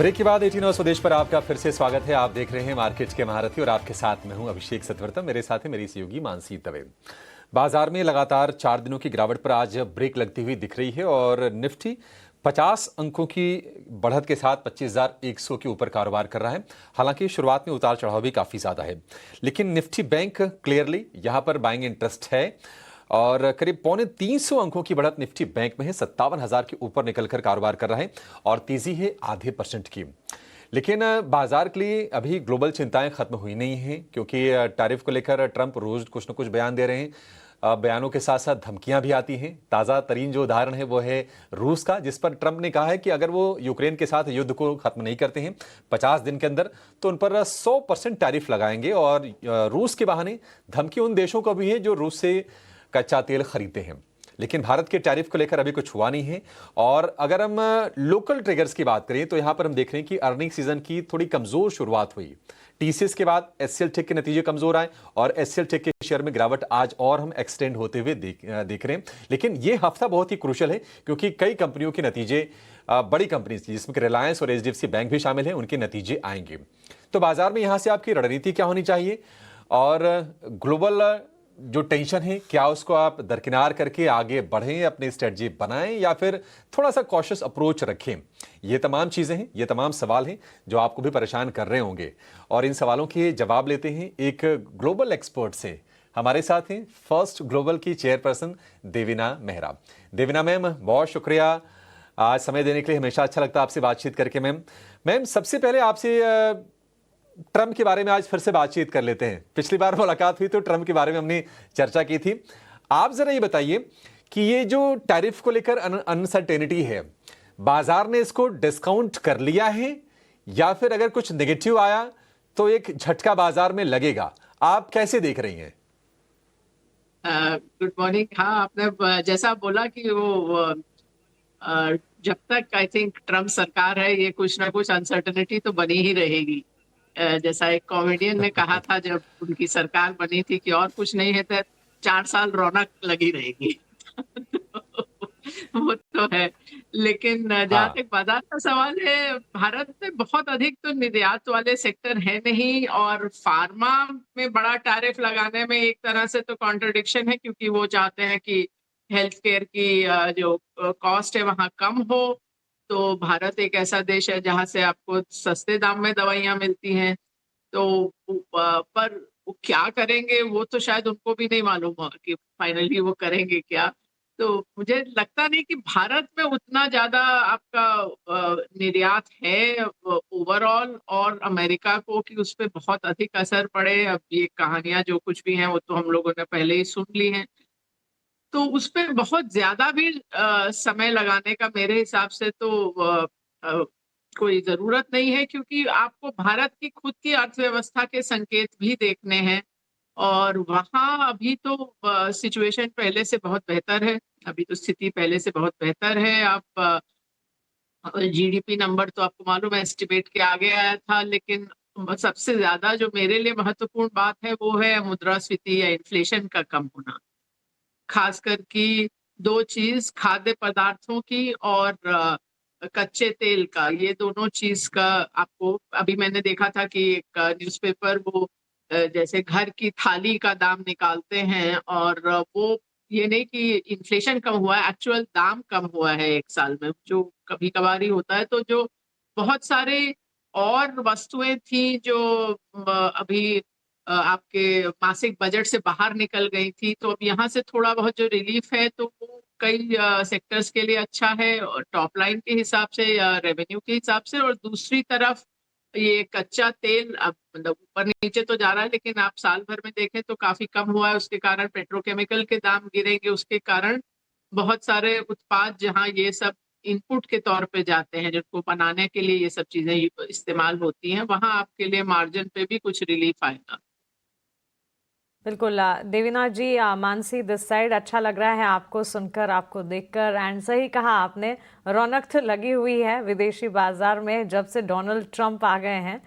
Break के बाद 18 और स्वदेश पर आपका फिर से स्वागत है। आप देख रहे हैं मार्केट के महारथी और आपके साथ मैं हूं अभिषेक सतवर्तन। मेरे साथ है मेरी सहयोगी मानसी दवे। बाजार में लगातार 4 दिनों की गिरावट पर आज ब्रेक लगती हुई दिख रही है और निफ्टी 50 अंकों की बढ़त के साथ 25,100 के ऊपर कारोबार कर रहा है। हालांकि शुरुआत में उतार चढ़ाव भी काफी ज्यादा है, लेकिन निफ्टी बैंक क्लियरली यहां पर बाइंग इंटरेस्ट है और करीब 250 अंकों की बढ़त निफ्टी बैंक में है। 57,000 के ऊपर निकलकर कारोबार कर रहा है और तेजी है आधे % की। लेकिन बाजार के लिए अभी ग्लोबल चिंताएं खत्म हुई नहीं हैं, क्योंकि टैरिफ को लेकर ट्रंप रोज कुछ न कुछ बयान दे रहे हैं। बयानों के साथ साथ धमकियां भी आती हैं। ताजा तरीन जो उदाहरण है वो है रूस का, जिस पर ट्रंप ने कहा है कि अगर वो यूक्रेन के साथ युद्ध को खत्म नहीं करते हैं 50 दिन के अंदर, तो उन पर 100% टैरिफ लगाएंगे। और रूस के बहाने धमकी उन देशों को भी है जो रूस से कच्चा तेल खरीदते हैं। लेकिन भारत के टैरिफ को लेकर अभी कुछ हुआ नहीं है। और अगर हम लोकल ट्रिगर्स की बात करें तो यहां पर हम देख रहे हैं कि अर्निंग सीजन की थोड़ी कमजोर शुरुआत हुई। टीसीएस के बाद एचसीएल टेक के नतीजे कमजोर आए और एचसीएल टेक के शेयर में गिरावट आज और हम एक्सटेंड होते हुए देख रहे हैं। लेकिन यह हफ्ता बहुत ही क्रूशियल है, क्योंकि कई कंपनियों के नतीजे, बड़ी कंपनी जिसमें रिलायंस और एचडीएफसी बैंक भी शामिल हैं, उनके नतीजे आएंगे। तो बाजार में यहां से आपकी रणनीति क्या होनी चाहिए और ग्लोबल जो टेंशन है क्या उसको आप दरकिनार करके आगे बढ़ें, अपनी स्ट्रेटजी बनाएं, या फिर थोड़ा सा कॉशियस अप्रोच रखें? ये तमाम चीजें हैं, ये तमाम सवाल हैं जो आपको भी परेशान कर रहे होंगे। और इन सवालों के जवाब लेते हैं एक ग्लोबल एक्सपर्ट से। हमारे साथ हैं फर्स्ट ग्लोबल की चेयरपर्सन देवीना मेहरा। देवीना मैम, बहुत शुक्रिया आज समय देने के लिए। हमेशा अच्छा लगता है आपसे बातचीत करके। मैम सबसे पहले आपसे ट्रंप के बारे में आज फिर से बातचीत कर लेते हैं। पिछली बार मुलाकात हुई तो ट्रंप के बारे में हमने चर्चा की थी। आप जरा ये बताइए कि ये जो टैरिफ को लेकर अनसर्टेनिटी है, बाजार ने इसको डिस्काउंट कर लिया है या फिर अगर कुछ नेगेटिव आया तो एक झटका बाजार में लगेगा? आप कैसे देख रही हैं? Good morning. हाँ, आपने जैसा बोला कि वो जब तक आई थिंक ट्रम्प सरकार है, ये कुछ ना कुछ अनसर्टेनिटी तो बनी ही रहेगी। जैसा एक कॉमेडियन ने कहा था जब उनकी सरकार बनी थी कि और कुछ नहीं है तो 4 साल रौनक लगी रहेगी। वो तो है। लेकिन जहाँ हाँ। तक बाजार का सवाल है, भारत में बहुत अधिक तो निर्यात वाले सेक्टर है नहीं, और फार्मा में बड़ा टैरिफ लगाने में एक तरह से तो कॉन्ट्रडिक्शन है, क्योंकि वो चाहते हैं कि हेल्थ केयर की जो कॉस्ट है वहाँ कम हो। तो भारत एक ऐसा देश है जहाँ से आपको सस्ते दाम में दवाइयाँ मिलती हैं। तो पर वो क्या करेंगे वो तो शायद उनको भी नहीं मालूम हो कि फाइनली वो करेंगे क्या। तो मुझे लगता नहीं कि भारत में उतना ज्यादा आपका निर्यात है ओवरऑल, और अमेरिका को कि उस पर बहुत अधिक असर पड़े। अब ये कहानियां जो कुछ भी हैं वो तो हम लोगों ने पहले ही सुन ली हैं। तो उस पे बहुत ज्यादा भी समय लगाने का मेरे हिसाब से तो अ, कोई जरूरत नहीं है, क्योंकि आपको भारत की खुद की अर्थव्यवस्था के संकेत भी देखने हैं। और वहाँ अभी तो सिचुएशन पहले से बहुत बेहतर है। अभी तो स्थिति पहले से बहुत बेहतर है। आप जीडीपी नंबर तो आपको मालूम है एस्टिमेट के आगे आया था, लेकिन सबसे ज्यादा जो मेरे लिए महत्वपूर्ण बात है वो है मुद्रास्फीति या इन्फ्लेशन का कम होना। खासकर की 2 चीज, खाद्य पदार्थों की और कच्चे तेल का। ये दोनों चीज का आपको, अभी मैंने देखा था कि एक न्यूज़पेपर वो जैसे घर की थाली का दाम निकालते हैं, और वो ये नहीं कि इन्फ्लेशन कम हुआ है, एक्चुअल दाम कम हुआ है 1 साल में, जो कभी कभार ही होता है। तो जो बहुत सारे और वस्तुएं थी जो अभी आपके मासिक बजट से बाहर निकल गई थी, तो अब यहाँ से थोड़ा बहुत जो रिलीफ है तो वो कई सेक्टर्स के लिए अच्छा है, और टॉप लाइन के हिसाब से या रेवेन्यू के हिसाब से। और दूसरी तरफ ये कच्चा तेल अब मतलब ऊपर नीचे तो जा रहा है, लेकिन आप साल भर में देखें तो काफी कम हुआ है। उसके कारण पेट्रोकेमिकल के दाम गिरेंगे, उसके कारण बहुत सारे उत्पाद जहाँ ये सब इनपुट के तौर पे जाते हैं, जिनको बनाने के लिए ये सब चीजें इस्तेमाल होती हैं, वहां आपके लिए मार्जिन पे भी कुछ रिलीफ आएगा। बिल्कुल देवीना जी, मानसी दिस साइड अच्छा लग रहा है आपको सुनकर, आपको देखकर। एंड सही कहा आपने, रौनक तो लगी हुई है विदेशी बाजार में जब से डोनाल्ड ट्रंप आ गए हैं।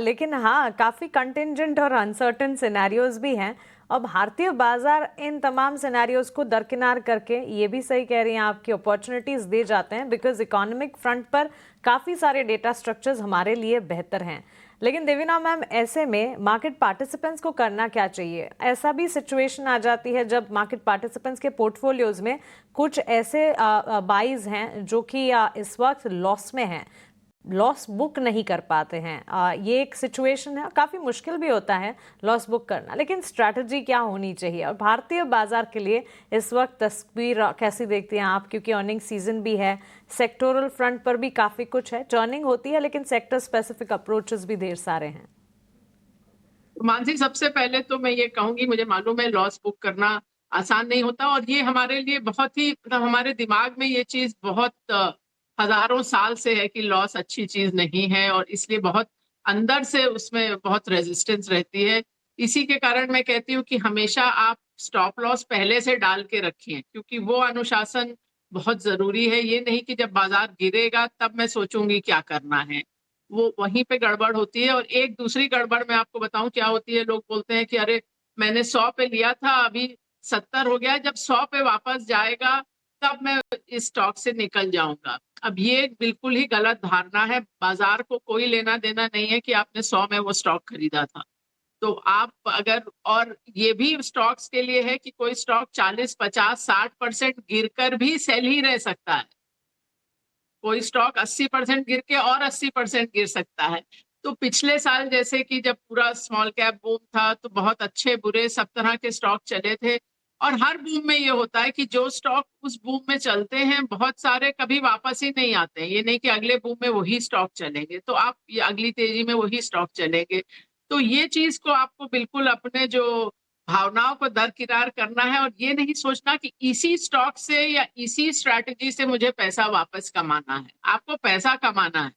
लेकिन हाँ, काफ़ी कंटिंजेंट और अनसर्टेन सिनेरियोज भी हैं। और भारतीय बाजार इन तमाम सिनेरियोज को दरकिनार करके, ये भी सही कह रही हैं आपकी, अपॉर्चुनिटीज़ दे जाते हैं, बिकॉज इकोनॉमिक फ्रंट पर काफ़ी सारे डेटा स्ट्रक्चर्स हमारे लिए बेहतर हैं। लेकिन देवीना मैम, ऐसे में मार्केट पार्टिसिपेंट्स को करना क्या चाहिए? ऐसा भी सिचुएशन आ जाती है जब मार्केट पार्टिसिपेंट्स के पोर्टफोलियोज में कुछ ऐसे बाइज हैं जो कि इस वक्त लॉस में हैं, लॉस बुक नहीं कर पाते हैं। ये एक सिचुएशन है, काफ़ी मुश्किल भी होता है लॉस बुक करना, लेकिन स्ट्रैटेजी क्या होनी चाहिए? और भारतीय बाजार के लिए इस वक्त तस्वीर कैसी देखती हैं आप? क्योंकि अर्निंग सीजन भी है, सेक्टोरल फ्रंट पर भी काफ़ी कुछ है, टर्निंग होती है, लेकिन सेक्टर स्पेसिफिक अप्रोचेस भी ढेर सारे हैं। मानसी, सबसे पहले तो मैं ये कहूंगी, मुझे मालूम है लॉस बुक करना आसान नहीं होता, और ये हमारे लिए बहुत ही, मतलब हमारे दिमाग में ये चीज बहुत हजारों साल से है कि लॉस अच्छी चीज नहीं है, और इसलिए बहुत अंदर से उसमें बहुत रेजिस्टेंस रहती है। इसी के कारण मैं कहती हूँ कि हमेशा आप स्टॉप लॉस पहले से डाल के रखिए, क्योंकि वो अनुशासन बहुत जरूरी है। ये नहीं कि जब बाजार गिरेगा तब मैं सोचूंगी क्या करना है, वो वहीं पे गड़बड़ होती है। और एक दूसरी गड़बड़ मैं आपको बताऊं क्या होती है, लोग बोलते हैं कि अरे मैंने 100 पे लिया था, अभी 70 हो गया, जब 100 पे वापस जाएगा तब मैं इस स्टॉक से निकल जाऊंगा। अब ये बिल्कुल ही गलत धारणा है। बाजार को कोई लेना देना नहीं है कि आपने 100 में वो स्टॉक खरीदा था। तो आप अगर, और ये भी स्टॉक्स के लिए है कि कोई स्टॉक 40, 50, 60% गिरकर भी सेल ही रह सकता है, कोई स्टॉक 80% गिर के और 80% गिर सकता है। तो पिछले साल जैसे कि जब पूरा स्मॉल कैप बूम था, तो बहुत अच्छे बुरे सब तरह के स्टॉक चले थे। और हर बूम में ये होता है कि जो स्टॉक उस बूम में चलते हैं, बहुत सारे कभी वापस ही नहीं आते हैं। ये नहीं कि अगले बूम में वही स्टॉक चलेंगे, तो आप ये अगली तेजी में वही स्टॉक चलेंगे। तो ये चीज को आपको बिल्कुल अपने जो भावनाओं को दरकिनार करना है, और ये नहीं सोचना कि इसी स्टॉक से या इसी स्ट्रैटेजी से मुझे पैसा वापस कमाना है। आपको पैसा कमाना है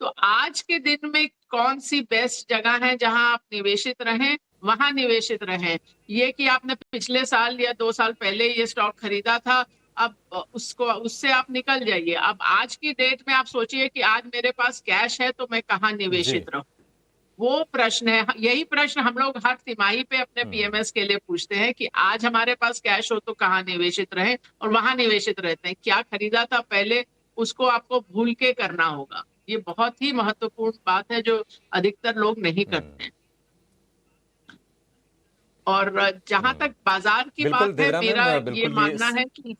तो आज के दिन में कौन सी बेस्ट जगह है जहां आप निवेशित रहें, वहां निवेशित रहें। ये कि आपने पिछले साल या 2 साल पहले ये स्टॉक खरीदा था, अब उसको, उससे आप निकल जाइए। अब आज की डेट में आप सोचिए कि आज मेरे पास कैश है तो मैं कहाँ जी। निवेशित रहूं। वो प्रश्न है, यही प्रश्न हम लोग हर तिमाही पे अपने हम्म। पीएमएस के लिए पूछते हैं कि आज हमारे पास कैश हो तो कहाँ निवेशित रहे, और वहां निवेशित रहते हैं। क्या खरीदा था पहले, उसको आपको भूल के करना होगा। ये बहुत ही महत्वपूर्ण बात है जो अधिकतर लोग नहीं करते हैं। और जहां तक बाजार की बिल्कुल बात है, देवरा मैम, मेरा ये बिल्कुल मानना है कि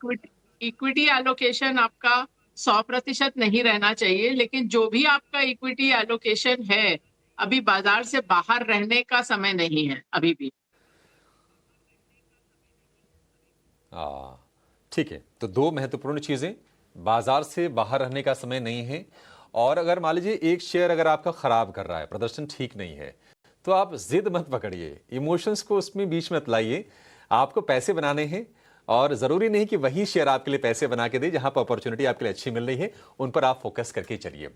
इक्विटी एलोकेशन आपका 100% नहीं रहना चाहिए, लेकिन जो भी आपका इक्विटी एलोकेशन है, अभी बाजार से बाहर रहने का समय नहीं है अभी भी। ठीक है, तो दो महत्वपूर्ण चीजें, बाजार से बाहर रहने का समय नहीं है, और अगर मान लीजिए एक शेयर अगर आपका खराब कर रहा है, प्रदर्शन ठीक नहीं है, तो आप जिद मत पकड़िए, इमोशंस को उसमें बीच में मत लाइए। आपको पैसे बनाने हैं, और जरूरी नहीं कि वही शेयर आपके लिए पैसे बना के दे। जहां पर अपॉर्चुनिटी आपके लिए अच्छी मिल रही है, उन पर आप फोकस करके चलिए।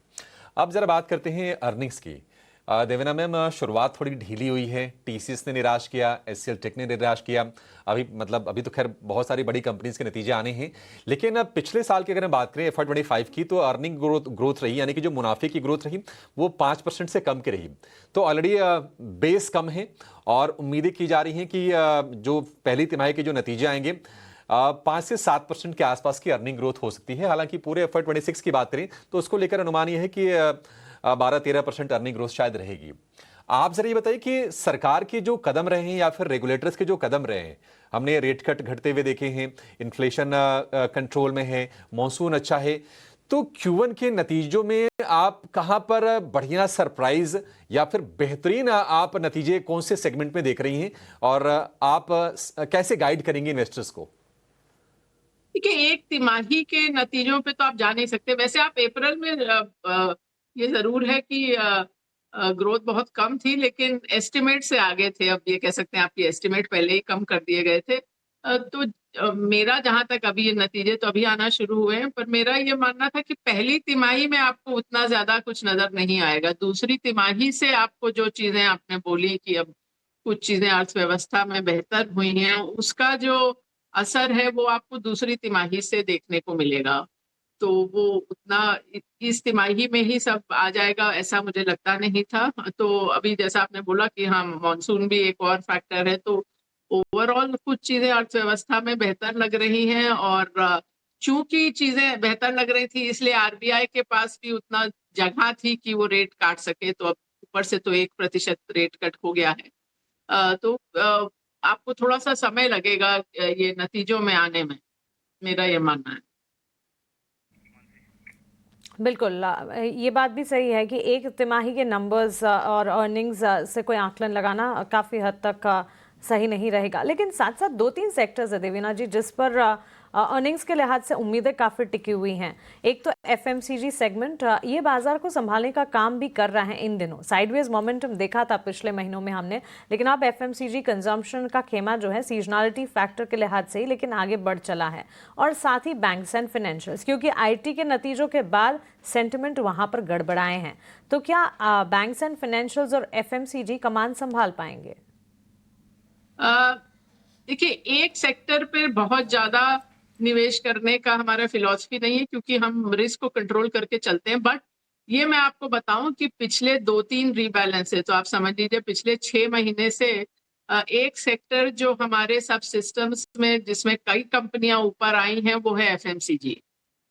अब जरा बात करते हैं अर्निंग्स की। देवना मैम, शुरुआत थोड़ी ढीली हुई है, टीसीएस ने निराश किया, एचसीएल टेक ने निराश किया। अभी तो खैर बहुत सारी बड़ी कंपनीज के नतीजे आने हैं, लेकिन अब पिछले साल की अगर हम बात करें FY25 की, तो अर्निंग ग्रोथ रही, यानी कि जो मुनाफे की ग्रोथ रही वो 5% से कम की रही। तो ऑलरेडी बेस कम है, और उम्मीदें की जा रही हैं कि जो पहली तिमाही के जो नतीजे आएंगे, 5 से 7% के आसपास की अर्निंग ग्रोथ हो सकती है। हालांकि पूरे FY26 की बात करें तो उसको लेकर अनुमान यह है कि 12-13% अर्निंग ग्रोथ शायद रहेगी। आप जरा ये बताइए कि सरकार के जो कदम रहे हैं, या फिर रेगुलेटर्स के जो कदम रहे हैं, हमने रेट कट घटते हुए देखे हैं, इन्फ्लेशन कंट्रोल में है, मॉनसून अच्छा है, तो Q1 के नतीजों में आप कहां पर बढ़िया सरप्राइज या फिर बेहतरीन आप नतीजे कौन से सेगमेंट में देख रही हैं, और आप कैसे गाइड करेंगे इन्वेस्टर्स को? देखिए, एक तिमाही के नतीजों पे तो आप जा नहीं सकते। वैसे आप अप्रैल में ये जरूर है कि ग्रोथ बहुत कम थी, लेकिन एस्टिमेट से आगे थे। अब ये कह सकते हैं आपकी एस्टिमेट पहले ही कम कर दिए गए थे। तो मेरा जहां तक, अभी ये नतीजे तो अभी आना शुरू हुए हैं, पर मेरा ये मानना था कि पहली तिमाही में आपको उतना ज्यादा कुछ नजर नहीं आएगा। दूसरी तिमाही से आपको जो चीजें आपने बोली कि अब कुछ चीजें अर्थव्यवस्था में बेहतर हुई हैं, उसका जो असर है वो आपको दूसरी तिमाही से देखने को मिलेगा। तो वो उतना इस तिमाही में ही सब आ जाएगा ऐसा मुझे लगता नहीं था। तो अभी जैसा आपने बोला कि हाँ, मॉनसून भी एक और फैक्टर है, तो ओवरऑल कुछ चीजें अर्थव्यवस्था में बेहतर लग रही हैं, और चूंकि चीजें बेहतर लग रही थी इसलिए आरबीआई के पास भी उतना जगह थी कि वो रेट काट सके, तो अब ऊपर से तो 1% रेट कट हो गया है। तो आपको थोड़ा सा समय लगेगा ये नतीजों में आने में, मेरा ये मानना है। बिल्कुल ये बात भी सही है कि एक तिमाही के नंबर्स और अर्निंग्स से कोई आकलन लगाना काफ़ी हद तक सही नहीं रहेगा। लेकिन साथ साथ 2-3 सेक्टर्स है देवीना जी जिस पर अर्निंग्स के लिहाज से उम्मीदें काफ़ी टिकी हुई हैं। एक तो एफएमसीजी सेगमेंट, ये बाजार को संभालने का काम भी कर रहा है इन दिनों। साइडवेज मोमेंटम देखा था पिछले महीनों में हमने, लेकिन अब एफएमसीजी कंजम्पशन का खेमा जो है सीजनलिटी फैक्टर के लिहाज से ही लेकिन आगे बढ़ चला है। और साथ ही बैंक्स एंड फाइनेंशियल्स, क्योंकि आईटी के नतीजों के बाद सेंटिमेंट वहां पर गड़बड़ाए हैं। तो क्या बैंक्स एंड फाइनेंशियल्स और एफएमसीजी कमान संभाल पाएंगे? देखिए, एक सेक्टर पे बहुत ज्यादा निवेश करने का हमारा फिलॉसफी नहीं है, क्योंकि हम रिस्क को कंट्रोल करके चलते हैं। बट ये मैं आपको बताऊं कि पिछले 2-3 रीबैलेंस है, तो आप समझ लीजिए पिछले 6 महीने से एक सेक्टर जो हमारे सब सिस्टम्स में जिसमें कई कंपनियां ऊपर आई हैं वो है एफएमसीजी।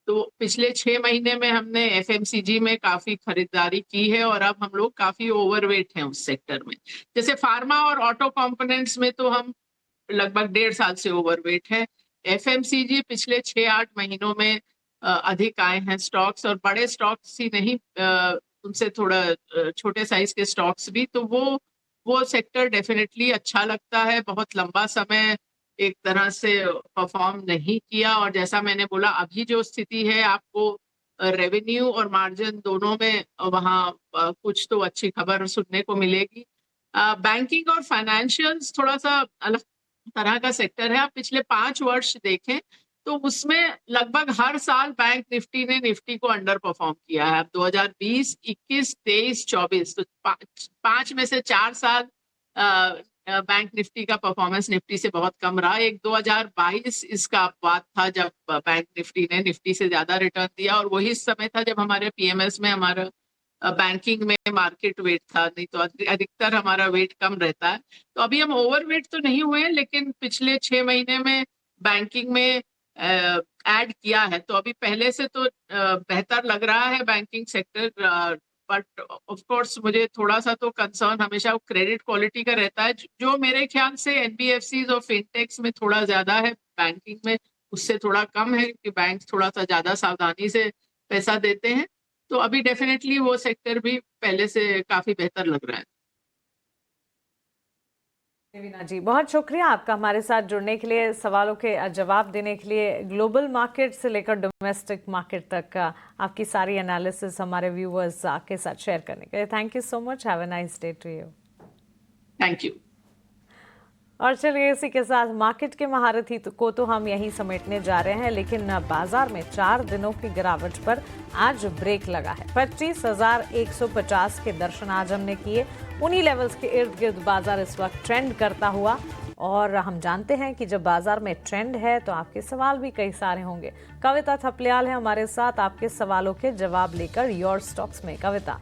तो पिछले 6 महीने में हमने एफएमसीजी में काफी खरीदारी की है, और अब हम लोग काफी ओवरवेट हैं उस सेक्टर में। जैसे फार्मा और ऑटो कंपोनेंट्स में तो हम लगभग 1.5 साल से ओवरवेट है। एफएमसीजी पिछले 6-8 महीनों में अधिक आए हैं स्टॉक्स, और बड़े स्टॉक्स ही नहीं, उनसे थोड़ा छोटे साइज के स्टॉक्स भी। तो वो सेक्टर डेफिनेटली अच्छा लगता है। बहुत लंबा समय एक तरह से परफॉर्म नहीं किया, और जैसा मैंने बोला अभी जो स्थिति है आपको रेवेन्यू और मार्जिन दोनों में वहाँ कुछ तो अच्छी खबर सुनने को मिलेगी। बैंकिंग और फाइनेंशियल्स थोड़ा सा अलग तरह का सेक्टर है। आप पिछले 5 वर्ष देखें तो उसमें लगभग हर साल बैंक निफ्टी ने निफ्टी को अंडर परफॉर्म किया है। अब 2020, 21, 23, 24 तो 5 में से 4 साल बैंक निफ्टी का परफॉर्मेंस निफ्टी से बहुत कम रहा। एक 2022 इसका अपवाद था जब बैंक निफ्टी ने निफ्टी से ज्यादा रिटर्न दिया, और वही समय था जब हमारे पीएमएस में हमारा बैंकिंग में मार्केट वेट था, नहीं तो अधिकतर हमारा वेट कम रहता है। तो अभी हम ओवरवेट तो नहीं हुए हैं, लेकिन पिछले 6 महीने में बैंकिंग में ऐड किया है, तो अभी पहले से तो बेहतर लग रहा है banking sector. But of course मुझे थोड़ा सा तो कंसर्न हमेशा क्रेडिट क्वालिटी का रहता है, जो मेरे ख्याल से एनबीएफसीज और फिनटेक्स में थोड़ा ज्यादा है, बैंकिंग में उससे थोड़ा कम है, कि बैंक थोड़ा सा ज्यादा सावधानी से पैसा देते हैं। तो अभी डेफिनेटली वो सेक्टर भी पहले से काफी बेहतर लग रहा है। देवीना जी, बहुत शुक्रिया आपका हमारे साथ जुड़ने के लिए, सवालों के जवाब देने के लिए। ग्लोबल मार्केट से लेकर डोमेस्टिक मार्केट तक आपकी सारी एनालिसिस हमारे व्यूअर्स के साथ शेयर करने के लिए thank you so much. Have a nice day to you. Thank you. और चलिए इसी के साथ मार्केट के महारथी को तो हम यहीं समेटने जा रहे हैं, लेकिन बाजार में 4 दिनों की गिरावट पर आज ब्रेक लगा है। 25,150 के दर्शन आज हमने किए। उन्हीं लेवल्स के इर्द गिर्द बाजार इस वक्त ट्रेंड करता हुआ, और हम जानते हैं कि जब बाजार में ट्रेंड है तो आपके सवाल भी कई सारे होंगे। कविता थपलियाल है हमारे साथ आपके सवालों के जवाब लेकर योर स्टॉक्स में। कविता।